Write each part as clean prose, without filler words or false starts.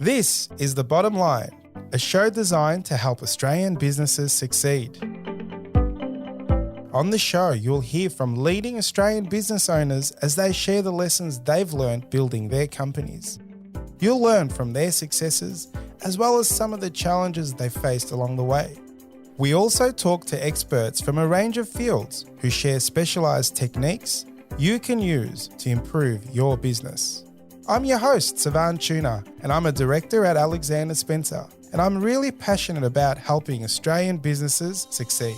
This is The Bottom Line, a show designed to help Australian businesses succeed. On the show, you'll hear from leading Australian business owners as they share the lessons they've learned building their companies. You'll learn from their successes as well as some of the challenges they've faced along the way. We also talk to experts from a range of fields who share specialised techniques you can use to improve your business. I'm your host, Savan Tuna, and I'm a director at Alexander Spencer, and I'm really passionate about helping Australian businesses succeed.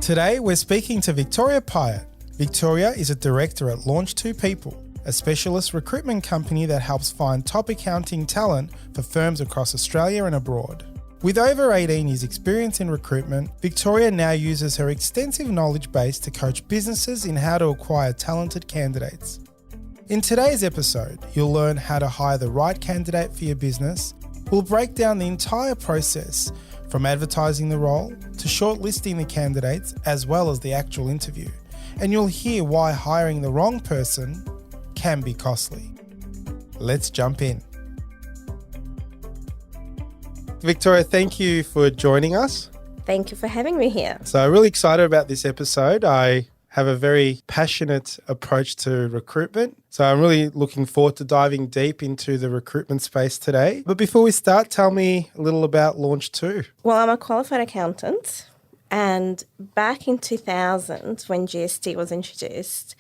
Today, we're speaking to Victoria Pyatt. Victoria is a director at Launchtwo People, a specialist recruitment company that helps find top accounting talent for firms across Australia and abroad. With over 18 years' experience in recruitment, Victoria now uses her extensive knowledge base to coach businesses in how to acquire talented candidates. In today's episode, you'll learn how to hire the right candidate for your business. We'll break down the entire process, from advertising the role to shortlisting the candidates as well as the actual interview. And you'll hear why hiring the wrong person can be costly. Let's jump in. Victoria, thank you for joining us. Thank you for having me here. So I'm really excited about this episode. I have a very passionate approach to recruitment. So I'm really looking forward to diving deep into the recruitment space today. But before we start, tell me a little about Launchtwo. Well, I'm a qualified accountant, and back in 2000, when GST was introduced,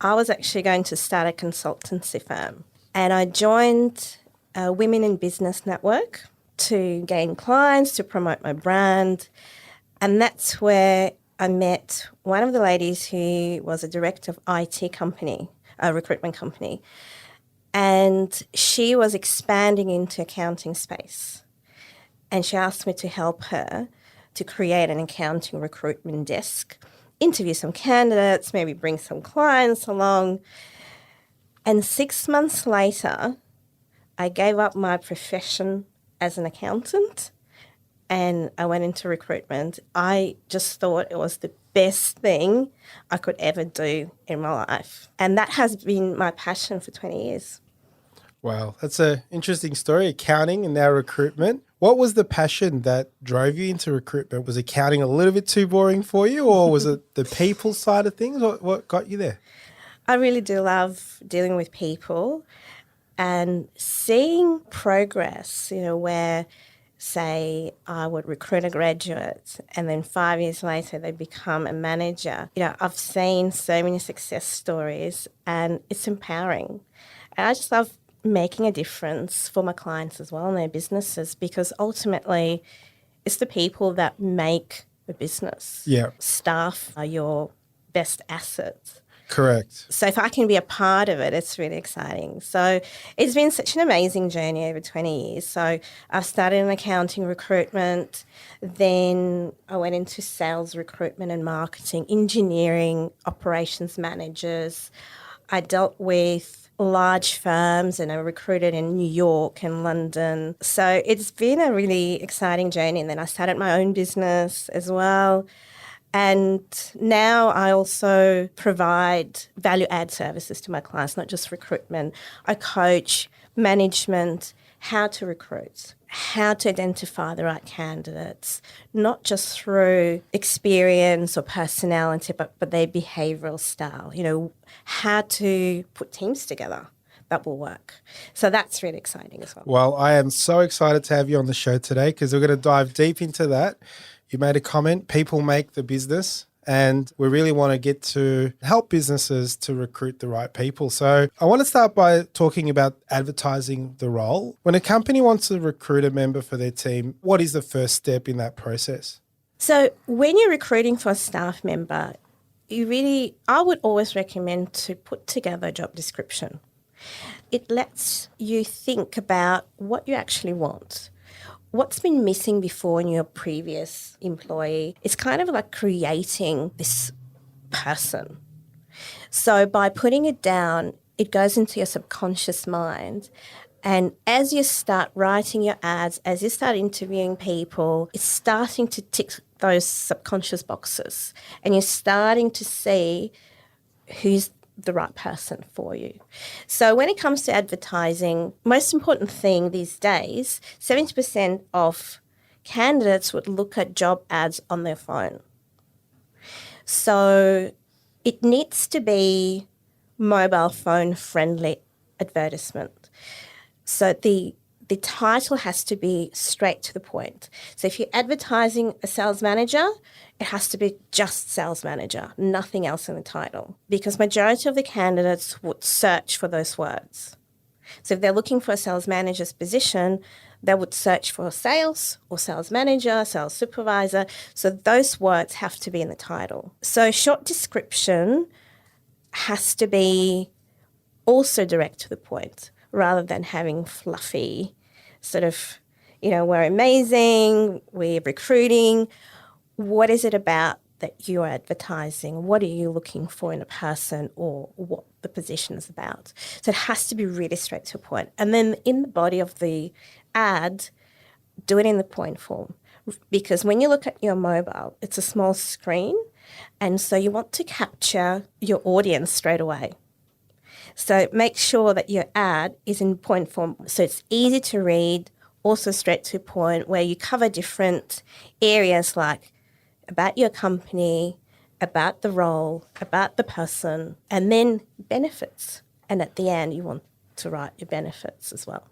I was actually going to start a consultancy firm. And I joined a Women in Business network to gain clients, to promote my brand. And that's where I met one of the ladies who was a director of IT company, a recruitment company. And she was expanding into accounting space. And she asked me to help her to create an accounting recruitment desk, interview some candidates, maybe bring some clients along. And 6 months later, I gave up my profession as an accountant and I went into recruitment. I just thought it was the best thing I could ever do in my life. And that has been my passion for 20 years. Wow, that's an interesting story, accounting and now recruitment. What was the passion that drove you into recruitment? Was accounting a little bit too boring for you, or was it the people side of things? What got you there? I really do love dealing with people and seeing progress, where, say, I would recruit a graduate and then 5 years later they become a manager. I've seen so many success stories and it's empowering. And I just love making a difference for my clients as well and their businesses, because ultimately it's the people that make the business. Yeah. Staff are your best assets. Correct. So if I can be a part of it, it's really exciting. So it's been such an amazing journey over 20 years. So I started in accounting recruitment, then I went into sales recruitment and marketing, engineering, operations managers. I dealt with large firms and I recruited in New York and London. So it's been a really exciting journey. And then I started my own business as well. And now I also provide value-add services to my clients, not just recruitment. I coach management, how to recruit, how to identify the right candidates, not just through experience or personality, but their behavioural style, how to put teams together that will work. So that's really exciting as well. Well, I am so excited to have you on the show today because we're going to dive deep into that. You made a comment, people make the business, and we really want to get to help businesses to recruit the right people. So I want to start by talking about advertising the role. When a company wants to recruit a member for their team, what is the first step in that process? So when you're recruiting for a staff member, I would always recommend to put together a job description. It lets you think about what you actually want. What's been missing before in your previous employee? It's kind of like creating this person. So by putting it down, it goes into your subconscious mind. And as you start writing your ads, as you start interviewing people, it's starting to tick those subconscious boxes. And you're starting to see who's the right person for you. So when it comes to advertising, most important thing these days, 70% of candidates would look at job ads on their phone. So it needs to be mobile phone friendly advertisement. So the title has to be straight to the point. So if you're advertising a sales manager, it has to be just sales manager, nothing else in the title, because majority of the candidates would search for those words. So if they're looking for a sales manager's position, they would search for sales or sales manager, sales supervisor. So those words have to be in the title. So short description has to be also direct to the point rather than having fluffy sort of, we're amazing, we're recruiting. What is it about that you are advertising? What are you looking for in a person or what the position is about? So it has to be really straight to the point. And then in the body of the ad, do it in the point form. Because when you look at your mobile, it's a small screen. And so you want to capture your audience straight away. So make sure that your ad is in point form so it's easy to read, also straight to the point, where you cover different areas like about your company, about the role, about the person, and then benefits. And at the end, you want to write your benefits as well.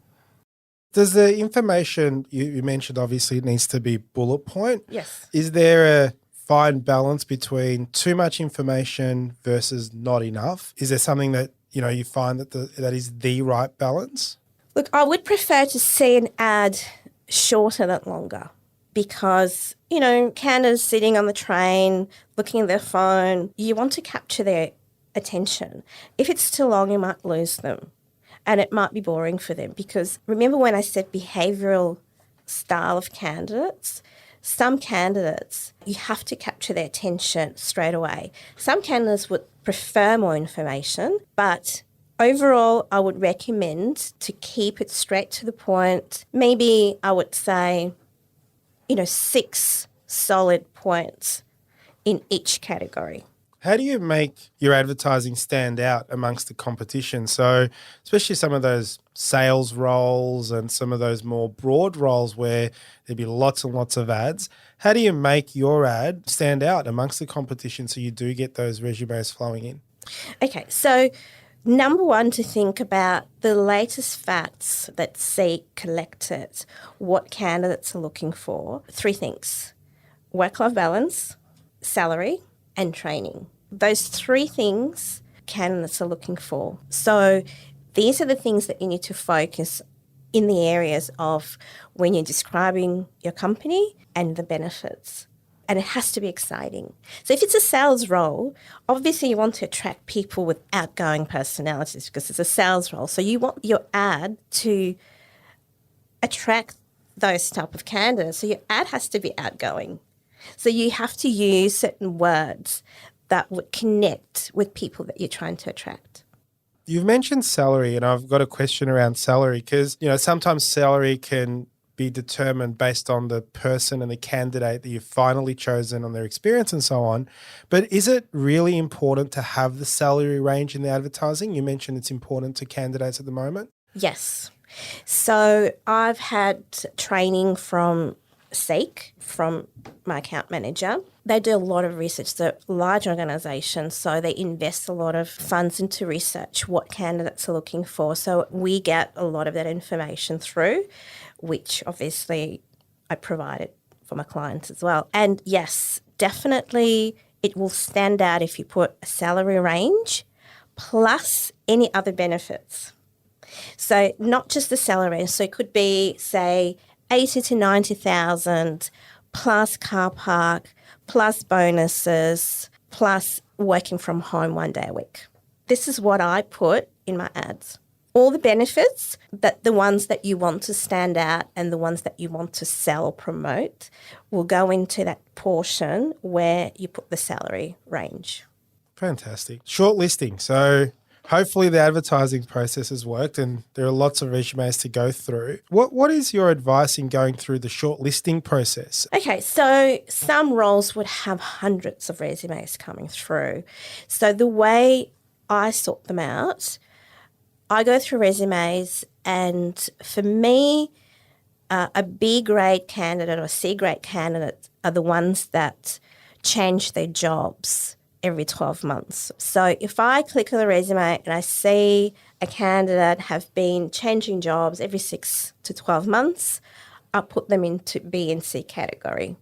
Does the information you mentioned, obviously it needs to be bullet point? Yes. Is there a fine balance between too much information versus not enough? Is there something that you find that is the right balance? Look, I would prefer to see an ad shorter than longer because, candidates sitting on the train, looking at their phone, you want to capture their attention. If it's too long, you might lose them and it might be boring for them because remember when I said behavioural style of candidates? Some candidates, you have to capture their attention straight away. Some candidates would prefer more information, but overall, I would recommend to keep it straight to the point. Maybe I would say, 6 solid points in each category. How do you make your advertising stand out amongst the competition? So especially some of those sales roles and some of those more broad roles where there'd be lots and lots of ads. How do you make your ad stand out amongst the competition so you do get those resumes flowing in? Okay, so number one, to think about the latest facts that Seek collected, what candidates are looking for. 3 things: work-life balance, salary, and training. Those 3 things candidates are looking for. So these are the things that you need to focus in the areas of when you're describing your company and the benefits. And it has to be exciting. So if it's a sales role, obviously you want to attract people with outgoing personalities because it's a sales role. So you want your ad to attract those type of candidates. So your ad has to be outgoing. So you have to use certain words that would connect with people that you're trying to attract. You've mentioned salary, and I've got a question around salary because, sometimes salary can be determined based on the person and the candidate that you've finally chosen on their experience and so on. But is it really important to have the salary range in the advertising? You mentioned it's important to candidates at the moment. Yes. So I've had training from Seek, from my account manager. They do a lot of research. They're a large organisation, so they invest a lot of funds into research, what candidates are looking for. So we get a lot of that information through, which obviously I provided for my clients as well. And yes, definitely it will stand out if you put a salary range plus any other benefits. So not just the salary range. So it could be, say, 80 to 90,000 plus car park, plus bonuses, plus working from home 1 day a week. This is what I put in my ads. All the benefits, that the ones that you want to stand out and the ones that you want to sell, promote, will go into that portion where you put the salary range. Fantastic. Shortlisting. So hopefully the advertising process has worked and there are lots of resumes to go through. What is your advice in going through the shortlisting process? Okay, so some roles would have hundreds of resumes coming through. So the way I sort them out. I go through resumes, and for me, a B grade candidate or C grade candidate are the ones that change their jobs every 12 months. So if I click on the resume and I see a candidate have been changing jobs every 6 to 12 months, I put them into B and C category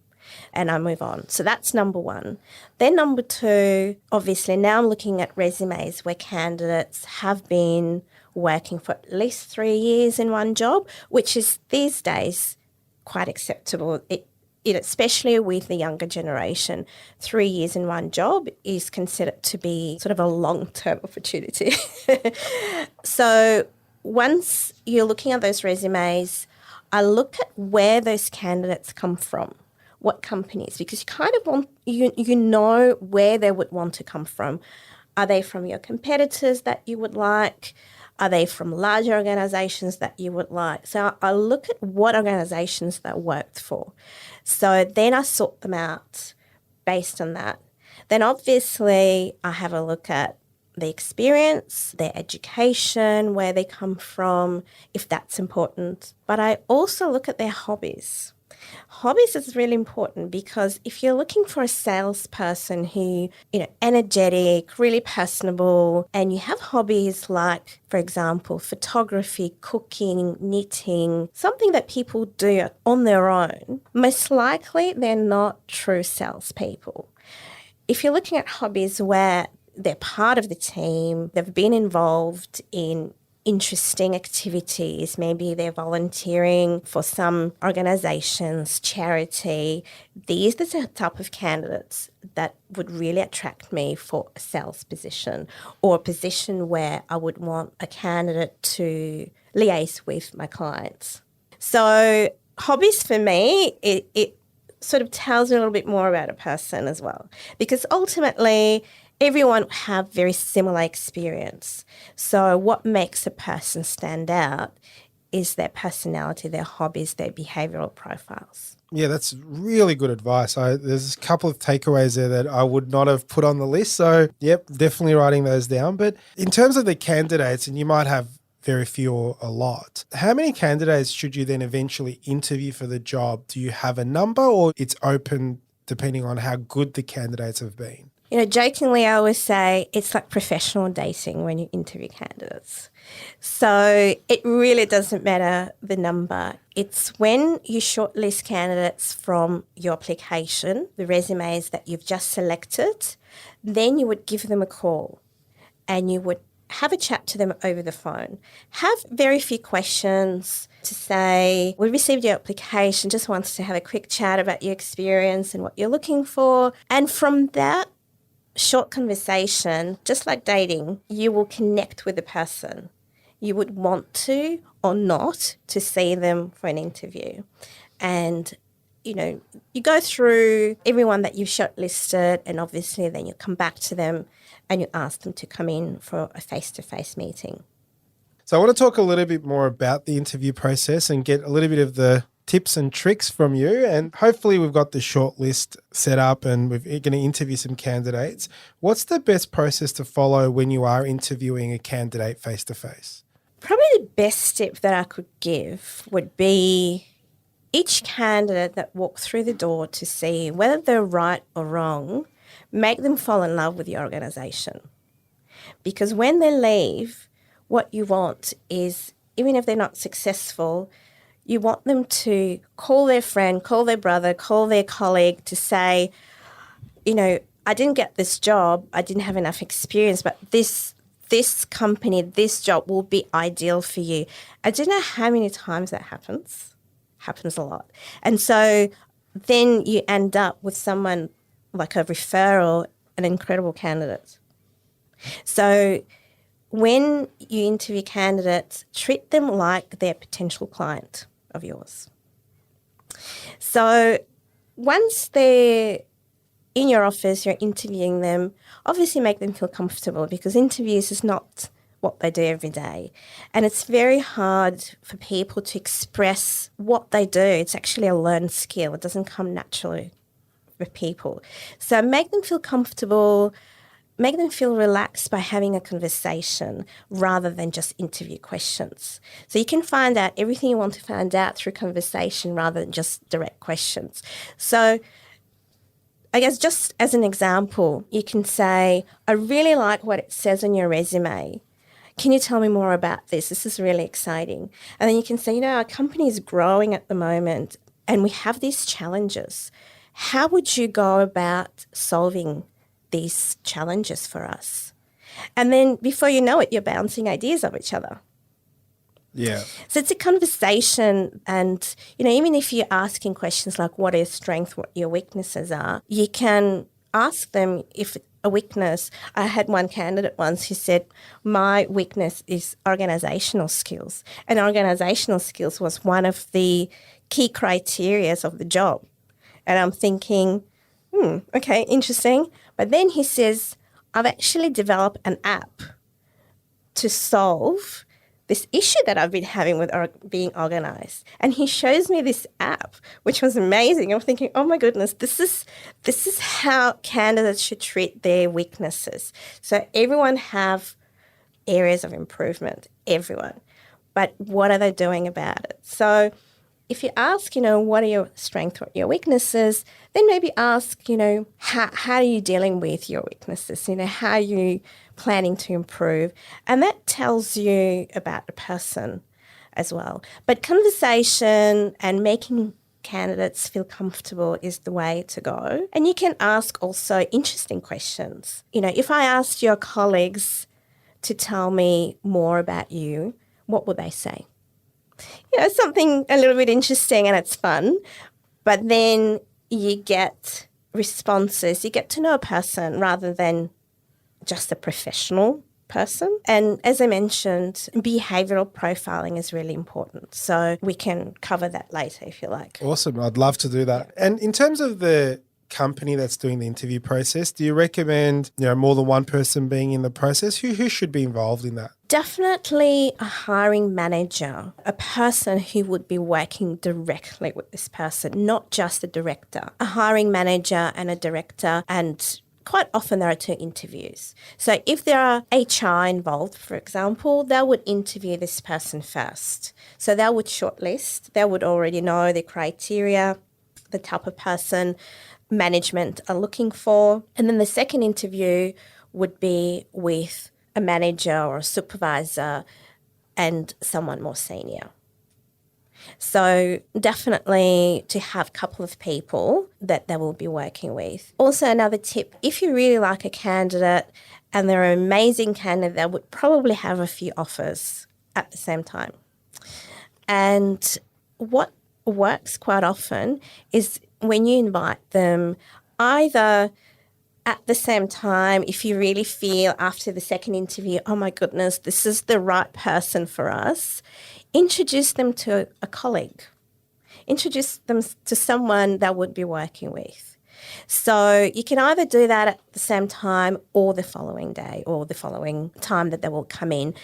and I move on. So that's number one. Then number two, obviously now I'm looking at resumes where candidates have been working for at least 3 years in one job, which is these days quite acceptable. Especially with the younger generation, 3 years in one job is considered to be sort of a long-term opportunity. So once you're looking at those resumes, I look at where those candidates come from, what companies, because you kind of want, you know where they would want to come from. Are they from your competitors that you would like? Are they from larger organisations that you would like? So I look at what organisations they worked for. So then I sort them out based on that. Then obviously I have a look at the experience, their education, where they come from, if that's important. But I also look at their hobbies. Hobbies is really important because if you're looking for a salesperson who, energetic, really personable, and you have hobbies like, for example, photography, cooking, knitting, something that people do on their own, most likely they're not true salespeople. If you're looking at hobbies where they're part of the team, they've been involved in interesting activities. Maybe they're volunteering for some organisations, charity. These are the type of candidates that would really attract me for a sales position or a position where I would want a candidate to liaise with my clients. So hobbies for me, it sort of tells me a little bit more about a person as well, because ultimately everyone have very similar experience. So what makes a person stand out is their personality, their hobbies, their behavioural profiles. Yeah, that's really good advice. There's a couple of takeaways there that I would not have put on the list. So, yep, definitely writing those down. But in terms of the candidates, and you might have very few or a lot, how many candidates should you then eventually interview for the job? Do you have a number, or it's open depending on how good the candidates have been? Jokingly, I always say it's like professional dating when you interview candidates. So it really doesn't matter the number. It's when you shortlist candidates from your application, the resumes that you've just selected, then you would give them a call and you would have a chat to them over the phone. Have very few questions to say, we received your application, just wants to have a quick chat about your experience and what you're looking for. And from that short conversation, just like dating, you will connect with the person. You would want to or not to see them for an interview. And, you go through everyone that you've shortlisted, and obviously then you come back to them and you ask them to come in for a face-to-face meeting. So I want to talk a little bit more about the interview process and get a little bit of the tips and tricks from you. And hopefully we've got the shortlist set up and we're going to interview some candidates. What's the best process to follow when you are interviewing a candidate face-to-face? Probably the best tip that I could give would be each candidate that walks through the door to see whether they're right or wrong, make them fall in love with your organisation. Because when they leave, what you want is, even if they're not successful, you want them to call their friend, call their brother, call their colleague to say, I didn't get this job, I didn't have enough experience, but this company, this job will be ideal for you. I don't know how many times that happens. Happens a lot. And so then you end up with someone like a referral, an incredible candidate. So when you interview candidates, treat them like they're a potential client of yours. So once they're in your office, you're interviewing them, obviously make them feel comfortable, because interviews is not what they do every day. And it's very hard for people to express what they do. It's actually a learned skill. It doesn't come naturally for people. So make them feel comfortable. make them feel relaxed by having a conversation rather than just interview questions. So you can find out everything you want to find out through conversation rather than just direct questions. So I guess just as an example, you can say, I really like what it says on your resume. Can you tell me more about this? This is really exciting. And then you can say, our company is growing at the moment and we have these challenges. How would you go about solving these challenges for us? And then before you know it, you're bouncing ideas off each other. Yeah. So it's a conversation, and, even if you're asking questions like what are your strengths, what your weaknesses are, you can ask them if a weakness. I had one candidate once who said, my weakness is organisational skills. And organisational skills was one of the key criteria of the job. And I'm thinking, okay, interesting. But then he says, I've actually developed an app to solve this issue that I've been having with being organised. And he shows me this app, which was amazing. I'm thinking, oh my goodness, this is how candidates should treat their weaknesses. So everyone have areas of improvement, everyone. But what are they doing about it? So if you ask, what are your strengths, what are your weaknesses, then maybe ask, how are you dealing with your weaknesses? How are you planning to improve? And that tells you about the person as well. But conversation and making candidates feel comfortable is the way to go. And you can ask also interesting questions. If I asked your colleagues to tell me more about you, what would they say? Something a little bit interesting and it's fun, but then you get responses, you get to know a person rather than just a professional person. And as I mentioned, behavioural profiling is really important. So we can cover that later if you like. Awesome. I'd love to do that. And in terms of the company that's doing the interview process, do you recommend, more than one person being in the process? Who should be involved in that? Definitely a hiring manager, a person who would be working directly with this person, not just a director. A hiring manager and a director, and quite often there are two interviews. So if there are HR involved, for example, they would interview this person first. So they would shortlist, they would already know the criteria, the type of person management are looking for. And then the second interview would be with a manager or a supervisor and someone more senior. So definitely to have a couple of people that they will be working with. Also another tip, if you really like a candidate and they're an amazing candidate, they would probably have a few offers at the same time. And what works quite often is when you invite them either at the same time, if you really feel after the second interview, oh my goodness, this is the right person for us, introduce them to a colleague. Introduce them to someone that would be working with. So you can either do that at the same time or the following day or the following time that they will come in.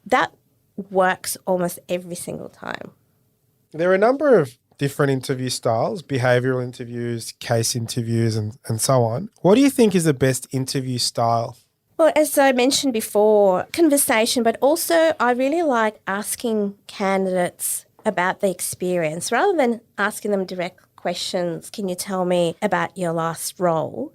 That works almost every single time. There are a number of different interview styles, behavioural interviews, case interviews, and so on. What do you think is the best interview style? Well, as I mentioned before, conversation, but also I really like asking candidates about the experience rather than asking them direct questions. Can you tell me about your last role?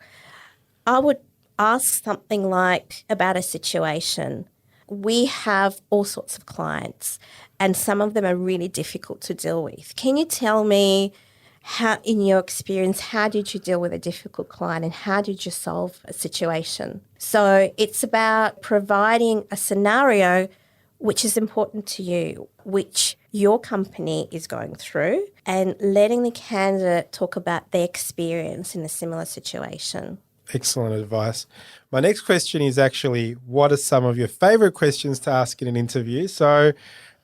I would ask something like about a situation. We have all sorts of clients and some of them are really difficult to deal with. Can you tell me how, in your experience, how did you deal with a difficult client and how did you solve a situation? So it's about providing a scenario which is important to you, which your company is going through, and letting the candidate talk about their experience in a similar situation. Excellent advice. My next question is actually, what are some of your favourite questions to ask in an interview? So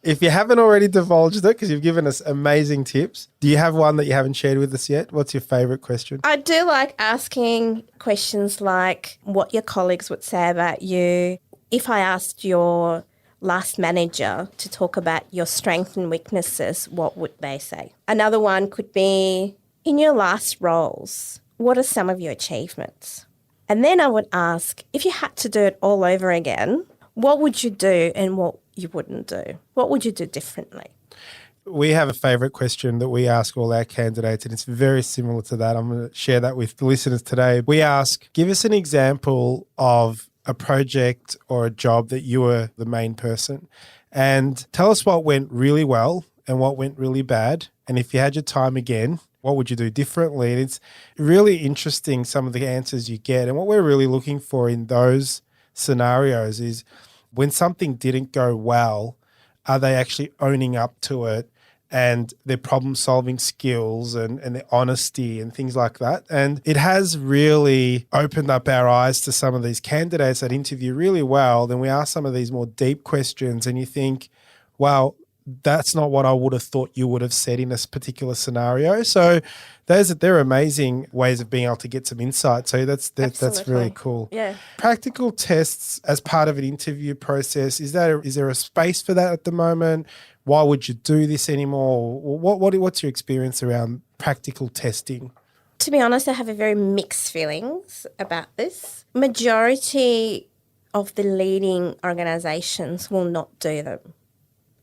if you haven't already divulged it, because you've given us amazing tips, do you have one that you haven't shared with us yet? What's your favourite question? I do like asking questions like what your colleagues would say about you. If I asked your last manager to talk about your strengths and weaknesses, what would they say? Another one could be, in your last roles, what are some of your achievements? And then I would ask, if you had to do it all over again, what would you do and what you wouldn't do? What would you do differently? We have a favourite question that we ask all our candidates, and it's very similar to that. I'm going to share that with the listeners today. We ask, give us an example of a project or a job that you were the main person, and tell us what went really well and what went really bad. And if you had your time again, what would you do differently? And it's really interesting, some of the answers you get. And what we're really looking for in those scenarios is when something didn't go well, are they actually owning up to it and their problem-solving skills and their honesty and things like that? And it has really opened up our eyes to some of these candidates that interview really well. Then we ask some of these more deep questions and you think, wow, that's not what I would have thought you would have said in this particular scenario. So they're amazing ways of being able to get some insight. So that's really cool. Yeah. Practical tests as part of an interview process, is there a space for that at the moment? Why would you do this anymore? What's your experience around practical testing? To be honest, I have a very mixed feelings about this. Majority of the leading organisations will not do them.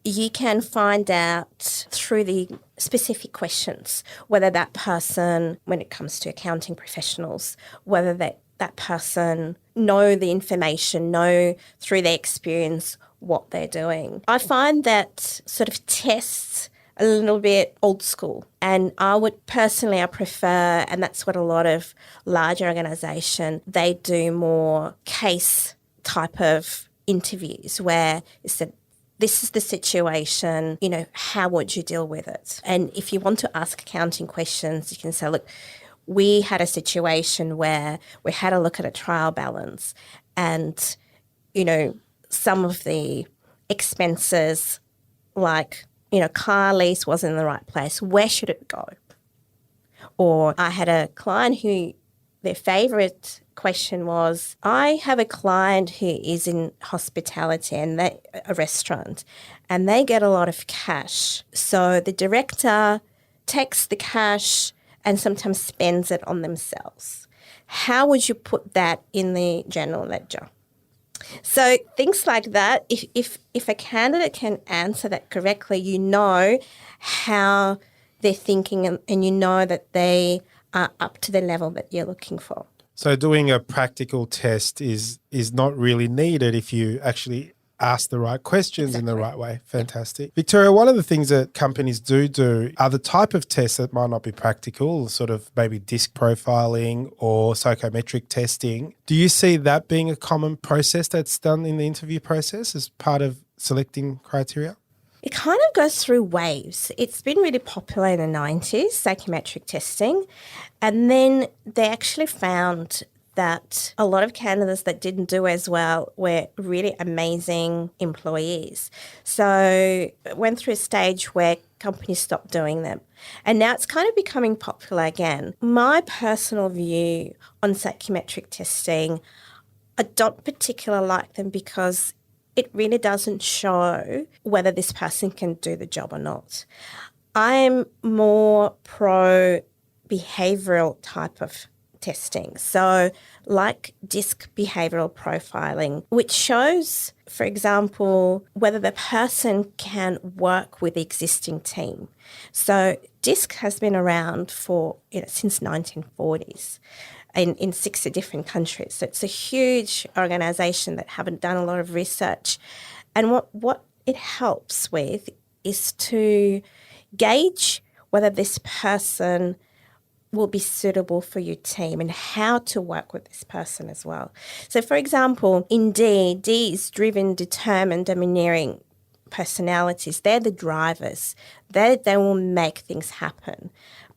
You can find out through the specific questions whether that person, when it comes to accounting professionals, whether that person know the information, know through their experience what they're doing. I find that sort of tests a little bit old school, and I prefer, and that's what a lot of larger organisations, they do more case type of interviews where it's this is the situation, how would you deal with it? And if you want to ask accounting questions, you can say, look, we had a situation where we had a look at a trial balance and, some of the expenses like, car lease wasn't in the right place. Where should it go? Or I had a client who their favourite question was, I have a client who is in hospitality and a restaurant, and they get a lot of cash. So the director takes the cash and sometimes spends it on themselves. How would you put that in the general ledger? So things like that, if a candidate can answer that correctly, you know how they're thinking and you know that they are up to the level that you're looking for. So doing a practical test is not really needed if you actually ask the right questions in the right way. Fantastic. Victoria, one of the things that companies do are the type of tests that might not be practical, sort of maybe disc profiling or psychometric testing. Do you see that being a common process that's done in the interview process as part of selecting criteria? It kind of goes through waves. It's been really popular in the 90s, psychometric testing, and then they actually found that a lot of candidates that didn't do as well were really amazing employees. So it went through a stage where companies stopped doing them. And now it's kind of becoming popular again. My personal view on psychometric testing, I don't particularly like them because it really doesn't show whether this person can do the job or not. I'm more pro behavioural type of testing. So like DISC behavioural profiling, which shows, for example, whether the person can work with the existing team. So DISC has been around for, since 1940s. In 60 different countries. So it's a huge organisation that haven't done a lot of research. And what it helps with is to gauge whether this person will be suitable for your team and how to work with this person as well. So, for example, in D is driven, determined, domineering personalities. They're the drivers. They will make things happen.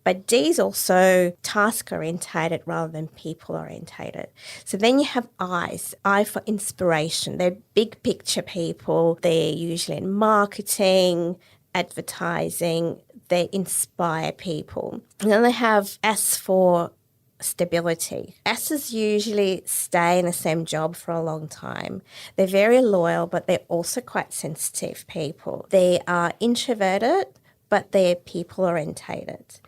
But D is also task-orientated rather than people-orientated. So then you have I for inspiration. They're big picture people. They're usually in marketing, advertising. They inspire people. And then they have S for stability. S's usually stay in the same job for a long time. They're very loyal, but they're also quite sensitive people. They are introverted, but they're people-orientated.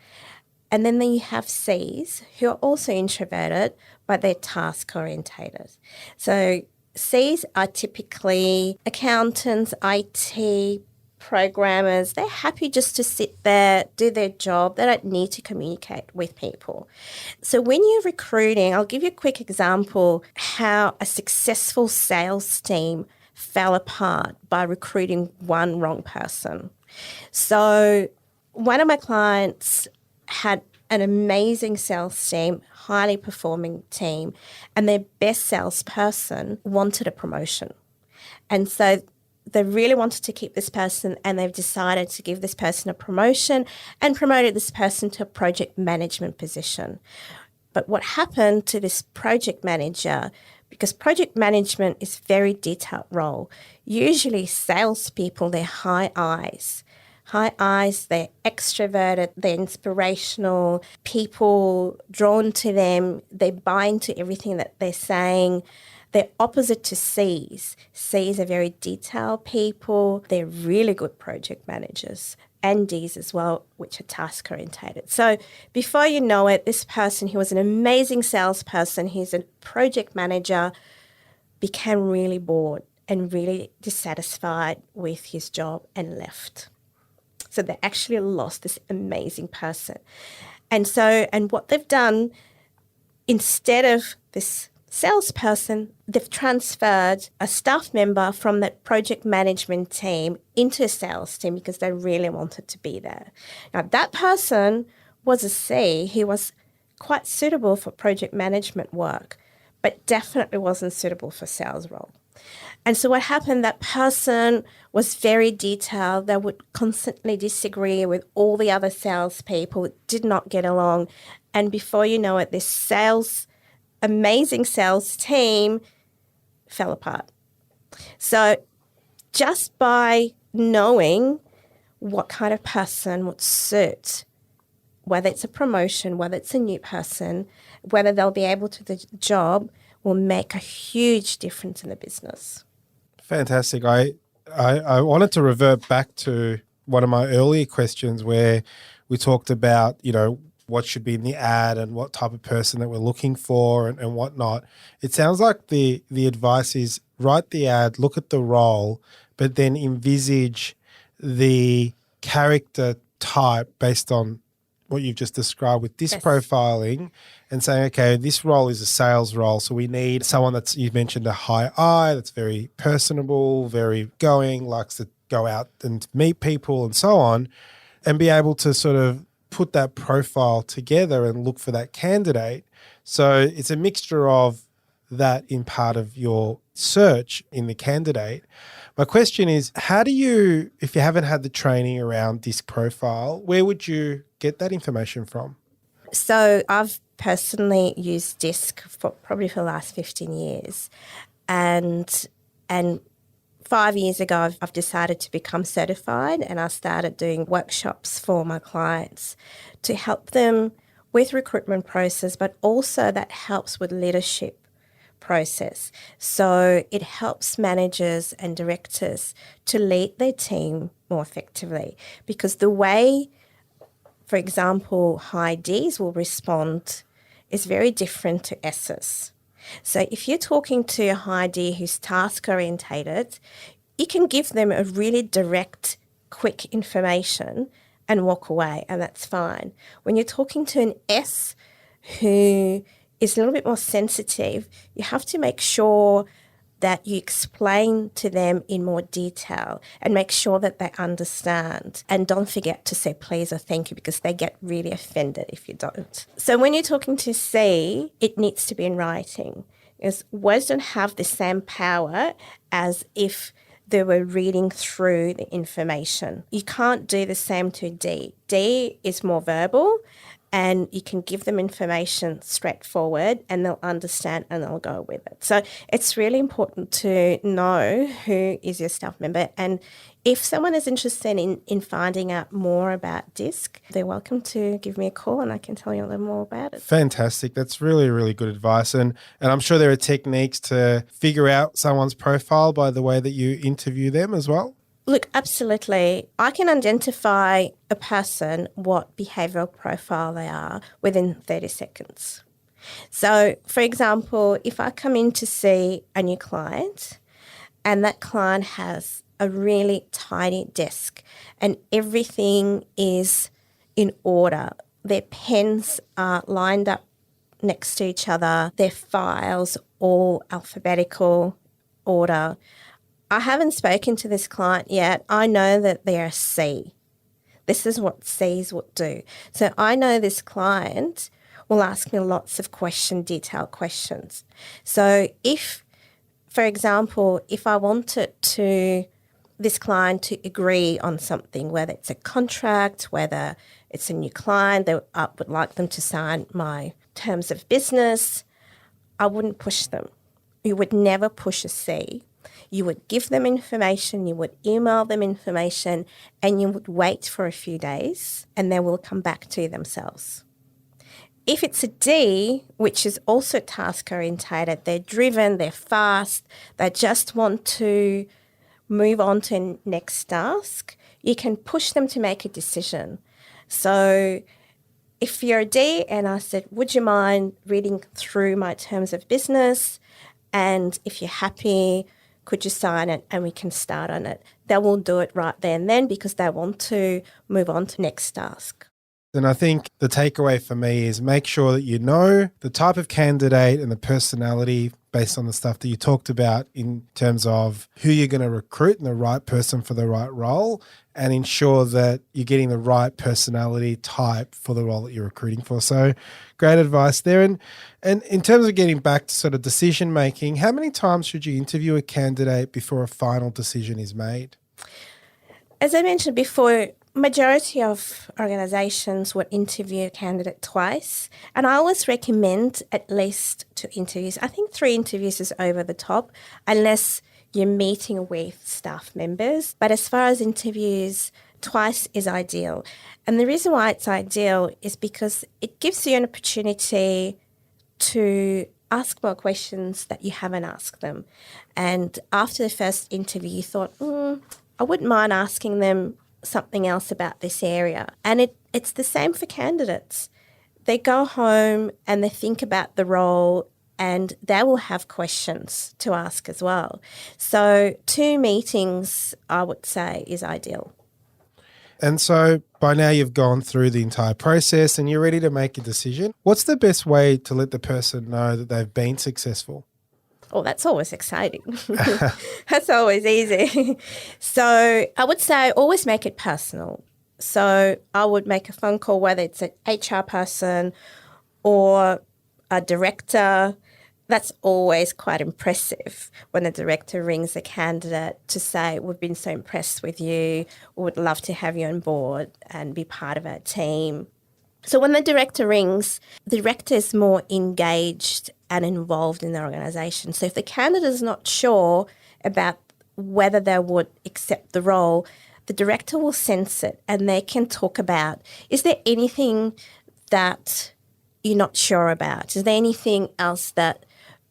And then you have Cs who are also introverted, but they're task orientated. So Cs are typically accountants, IT, programmers. They're happy just to sit there, do their job. They don't need to communicate with people. So when you're recruiting, I'll give you a quick example how a successful sales team fell apart by recruiting one wrong person. So one of my clients had an amazing sales team, highly performing team, and their best salesperson wanted a promotion. And so they really wanted to keep this person, and they've decided to give this person a promotion and promoted this person to a project management position. But what happened to this project manager, because project management is a very detailed role, usually salespeople, they're high eyes. High eyes, they're extroverted, they're inspirational, people drawn to them, they buy into everything that they're saying. They're opposite to Cs. Cs are very detailed people. They're really good project managers, and Ds as well, which are task orientated. So before you know it, this person who was an amazing salesperson, he's a project manager, became really bored and really dissatisfied with his job and left. So they actually lost this amazing person. And what they've done, instead of this salesperson, they've transferred a staff member from that project management team into a sales team because they really wanted to be there. Now, that person was a C who was quite suitable for project management work, but definitely wasn't suitable for sales role. And so what happened, that person was very detailed. They would constantly disagree with all the other salespeople, did not get along. And before you know it, this amazing sales team fell apart. So just by knowing what kind of person would suit, whether it's a promotion, whether it's a new person, whether they'll be able to do the job, will make a huge difference in the business. Fantastic. I wanted to revert back to one of my earlier questions where we talked about, what should be in the ad and what type of person that we're looking for and whatnot. It sounds like the advice is write the ad, look at the role, but then envisage the character type based on what you've just described with this profiling and saying, okay, this role is a sales role. So we need someone that's, you mentioned a high eye, that's very personable, very going, likes to go out and meet people and so on, and be able to sort of put that profile together and look for that candidate. So it's a mixture of that in part of your search in the candidate. My question is, how do you, if you haven't had the training around DISC profile, where would you get that information from? So I've personally used DISC probably for the last 15 years. And 5 years ago, I've decided to become certified, and I started doing workshops for my clients to help them with recruitment process, but also that helps with leadership process. So it helps managers and directors to lead their team more effectively, because the way, for example, high Ds will respond is very different to S's. So if you're talking to a high D who's task orientated, you can give them a really direct, quick information and walk away, and that's fine. When you're talking to an S who is a little bit more sensitive, you have to make sure that you explain to them in more detail and make sure that they understand. And don't forget to say please or thank you, because they get really offended if you don't. So when you're talking to C, it needs to be in writing, because words don't have the same power as if they were reading through the information. You can't do the same to D. D is more verbal, and you can give them information straightforward and they'll understand and they'll go with it. So it's really important to know who is your staff member. And if someone is interested in finding out more about DISC, they're welcome to give me a call and I can tell you a little more about it. Fantastic. That's really, really good advice. And I'm sure there are techniques to figure out someone's profile by the way that you interview them as well. Look, absolutely. I can identify a person, what behavioural profile they are within 30 seconds. So, for example, if I come in to see a new client and that client has a really tidy desk and everything is in order, their pens are lined up next to each other, their files all alphabetical order. I haven't spoken to this client yet. I know that they're a C. This is what C's would do. So I know this client will ask me lots of detailed questions. So if, for example, if I wanted this client to agree on something, whether it's a contract, whether it's a new client that I would like them to sign my terms of business, I wouldn't push them. You would never push a C. You would give them information, you would email them information, and you would wait for a few days and they will come back to you themselves. If it's a D, which is also task orientated, they're driven, they're fast, they just want to move on to next task, you can push them to make a decision. So if you're a D and I said, would you mind reading through my terms of business? And if you're happy, could you sign it and we can start on it? They will do it right there and then because they want to move on to next task. And I think the takeaway for me is make sure that you know the type of candidate and the personality based on the stuff that you talked about in terms of who you're going to recruit and the right person for the right role, and ensure that you're getting the right personality type for the role that you're recruiting for. So great advice there. And in terms of getting back to sort of decision making, how many times should you interview a candidate before a final decision is made? As I mentioned before, majority of organisations would interview a candidate twice, and I always recommend at least 2 interviews. I think 3 interviews is over the top unless you're meeting with staff members. But as far as interviews, twice is ideal. And the reason why it's ideal is because it gives you an opportunity to ask more questions that you haven't asked them. And after the first interview, you thought, I wouldn't mind asking them something else about this area. And it's the same for candidates. They go home and they think about the role and they will have questions to ask as well. So 2 meetings, I would say, is ideal. And so by now you've gone through the entire process and you're ready to make a decision. What's the best way to let the person know that they've been successful? Oh, that's always exciting. That's always easy. So I would say always make it personal. So I would make a phone call, whether it's an HR person or a director. That's always quite impressive when a director rings a candidate to say, we've been so impressed with you, we would love to have you on board and be part of our team. So when the director rings, the director is more engaged and involved in the organisation. So if the candidate is not sure about whether they would accept the role, the director will sense it and they can talk about, is there anything that you're not sure about? Is there anything else that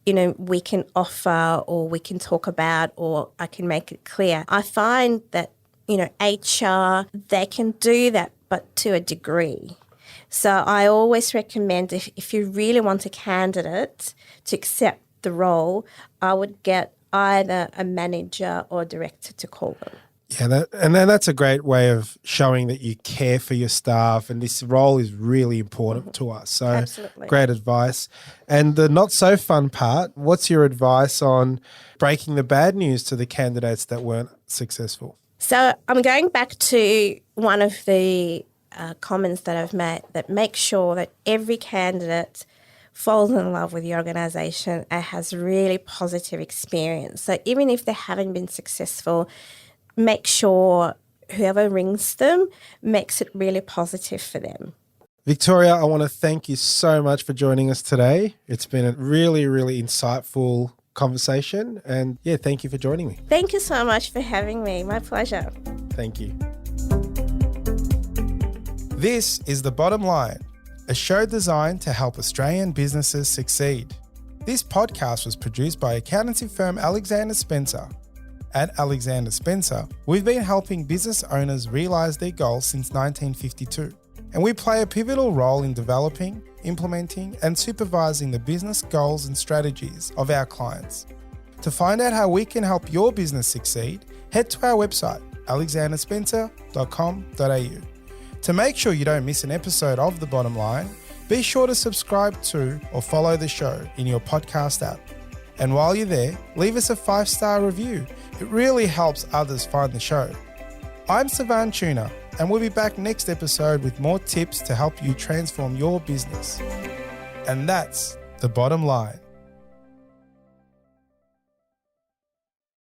we can offer or we can talk about or I can make it clear? I find that, HR, they can do that, but to a degree. So I always recommend if you really want a candidate to accept the role, I would get either a manager or a director to call them. Yeah, that's a great way of showing that you care for your staff and this role is really important to us. So Absolutely. Great advice. And the not so fun part, what's your advice on breaking the bad news to the candidates that weren't successful? So I'm going back to one of the comments that I've made, that make sure that every candidate falls in love with the organisation and has really positive experience. So even if they haven't been successful, make sure whoever rings them makes it really positive for them. Victoria, I want to thank you so much for joining us today. It's been a really, really insightful conversation and thank you for joining me. Thank you so much for having me. My pleasure. Thank you. This is The Bottom Line, a show designed to help Australian businesses succeed. This podcast was produced by accountancy firm Alexander Spencer. At Alexander Spencer, we've been helping business owners realise their goals since 1952, and we play a pivotal role in developing, implementing, and supervising the business goals and strategies of our clients. To find out how we can help your business succeed, head to our website, alexanderspencer.com.au. To make sure you don't miss an episode of The Bottom Line, be sure to subscribe to or follow the show in your podcast app. And while you're there, leave us a 5-star review. It really helps others find the show. I'm Savan Tuna, and we'll be back next episode with more tips to help you transform your business. And that's The Bottom Line.